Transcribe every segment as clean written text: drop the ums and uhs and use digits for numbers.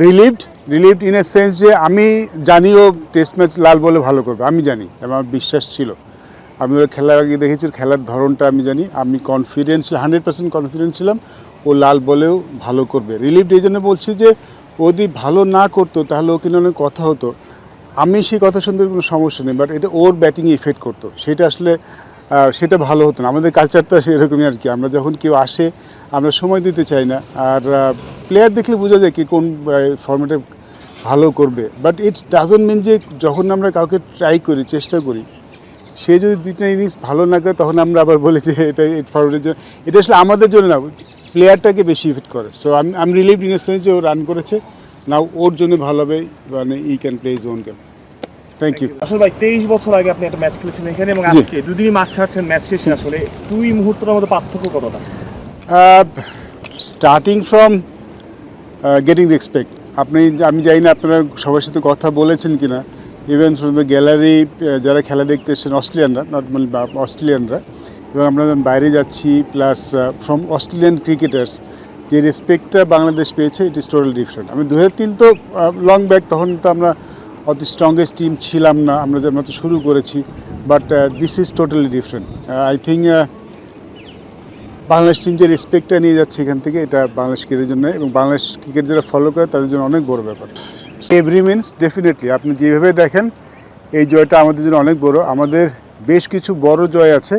Relieved in a sense যে আমি জানিও টেস্ট ম্যাচ লাল বলে ভালো করবে, আমি জানি, আমার বিশ্বাস ছিল। আমি ওর খেলার আগে দেখেছি, খেলার ধরনটা আমি জানি, আমি 100% কনফিডেন্স ছিলাম ও লাল বলেও ভালো করবে। রিলিভড এই জন্য বলছি যে ও যদি ভালো না করতো তাহলে ওকে নিয়ে অনেক কথা হতো, আমি সেই কথা শুনতে কোনো সমস্যা নেই, বাট এটা ওর ব্যাটিংয়ে ইফেক্ট করতো, সেটা আসলে সেটা ভালো হতো না। আমাদের কালচারটা সেরকমই আর কি, আমরা যখন কেউ আসে আমরা সময় দিতে চাই না, আর প্লেয়ার দেখলে বোঝা যায় কি কোন ফর্মেটে ভালো করবে, বাট ইটস ডাজন্ট মিন যে যখন আমরা কাউকে ট্রাই করি, চেষ্টা করি, সে যদি 2টা ইনিংস ভালো না করে তখন আমরা আবার বলি যে এটা এই ফর্মেটের জন্য, এটা আসলে আমাদের জন্য না, প্লেয়ারটাকে বেশি ইফেক্ট করে। সো আমি রিলিভড ইন এ সেন্স যে ও রান করেছে, নাও ওর জন্য ভালো হবে, মানে he can play his own game. Thank you. আসলে ভাই 23 বছর আগে আপনি একটা ম্যাচ খেলেছেন এখানে এবং আজকে দুদিনই মাঠ ছাড়ছেন ম্যাচ শেষে, আসলে দুই মুহূর্তের মধ্যে পার্থক্য কতটা? স্টার্টিং ফ্রম গেটিং রেসপেক্ট, আমি জানি না আপনারা সবার সাথে কথা বলেছেন কি না, ইভেন ফ্রম দ্য গ্যালারি যারা খেলা দেখতে এসেছেন অস্ট্রেলিয়ানরা, নট মানে অস্ট্রেলিয়ানরা, এবং আমরা যখন বাইরে যাচ্ছি, প্লাস ফ্রম অস্ট্রেলিয়ান ক্রিকেটার্স, যে রেসপেক্টটা বাংলাদেশ পেয়েছে ইট ইজ টোটালি ডিফারেন্ট। আমি 2003 তো লং ব্যাক, তখন তো আমরা অত স্ট্রংগেস্ট টিম ছিলাম না, আমরা তো শুরু করেছি, but this is totally different. I think Bangladesh team যে রেসপেক্টটা নিয়ে যাচ্ছে এখান থেকে, এটা বাংলাদেশ ক্রিকেটের জন্য এবং বাংলাদেশ ক্রিকেট যারা ফলো করে তাদের জন্য অনেক বড় ব্যাপার। এভরি মিনস ডেফিনেটলি আপনি যেভাবে দেখেন এই জয়টা আমাদের জন্য অনেক বড়, আমাদের বেশ কিছু বড় জয় আছে,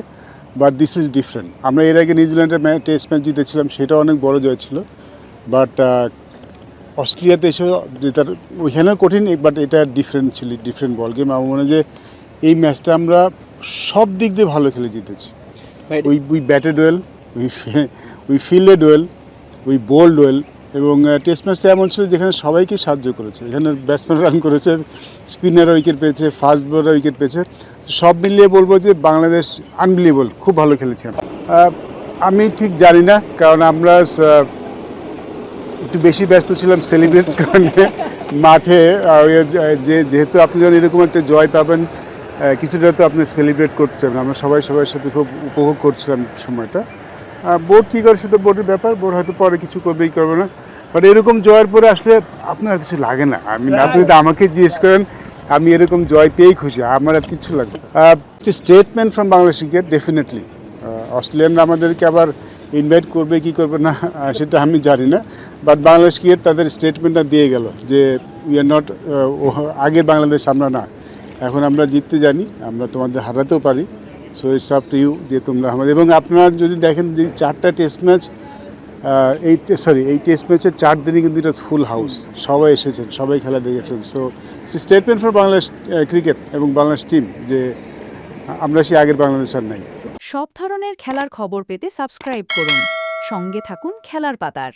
বাট দিস ইজ ডিফারেন্ট। আমরা এর আগে নিউজিল্যান্ডের টেস্ট ম্যাচ জিতেছিলাম, সেটা অনেক বড় জয় ছিল, বাট অস্ট্রেলিয়াতে এসে তার ওইখানেও কঠিন, বাট এটা ডিফারেন্ট বল গেম। আমার মনে হয় যে এই ম্যাচটা আমরা সব দিক দিয়ে ভালো খেলে জিতেছি। We batted well, we fielded well, we bowled well, এবং টেস্ট ম্যাচটা এমন ছিল যেখানে সবাইকে সাহায্য করেছে, এখানে ব্যাটসম্যান রান করেছে, স্পিনাররা উইকেট পেয়েছে, ফাস্ট বোলাররা উইকেট পেয়েছে, সব মিলিয়ে বলবো যে বাংলাদেশ আনবিলিভেবল, খুব ভালো খেলেছে। আমি ঠিক জানি না, কারণ আমরা একটু বেশি ব্যস্ত ছিলাম সেলিব্রেট কারণে মাঠে, যেহেতু আপনি যখন এরকম একটা জয় পাবেন কিছুটা তো আপনি সেলিব্রেট করছেন, আমরা সবার সাথে খুব উপভোগ করছিলাম সময়টা। বোর্ড কী করে সেটা বোর্ডের ব্যাপার, বোর্ড হয়তো পরে কিছু করবেই করবে না, বাট এরকম জয়ের পরে আসলে আপনার কিছু লাগে না। আপনি যদি আমাকে জিজ্ঞেস করেন, আমি এরকম জয় পেয়েই খুশি, আমার আর কিছু লাগবে। Statement from Bangladesh cricket definitely, অস্ট্রেলিয়ানরা আমাদেরকে আবার ইনভাইট করবে কি করবে না সেটা আমি জানি না, বাট বাংলাদেশ ক্রিকেট তাদের স্টেটমেন্টটা দিয়ে গেল যে উই আর নট, আগের বাংলাদেশ আমরা না, এখন আমরা জিততে জানি, আমরা তোমাদের হারাতেও পারি, so it's up to you যে তোমরা আমাদের। এবং আপনারা যদি দেখেন যে 4টা টেস্ট ম্যাচ, এই টেস্ট ম্যাচের 4 দিনই কিন্তু এটা ফুল হাউস, সবাই এসেছেন, সবাই খেলা দেখেছেন। So statement for Bangladesh cricket এবং বাংলাদেশ টিম যে আমরা সেই আগের বাংলাদেশ আর নাই। সব ধরনের খেলার খবর পেতে সাবস্ক্রাইব করুন, সঙ্গে থাকুন খেলার পাতার।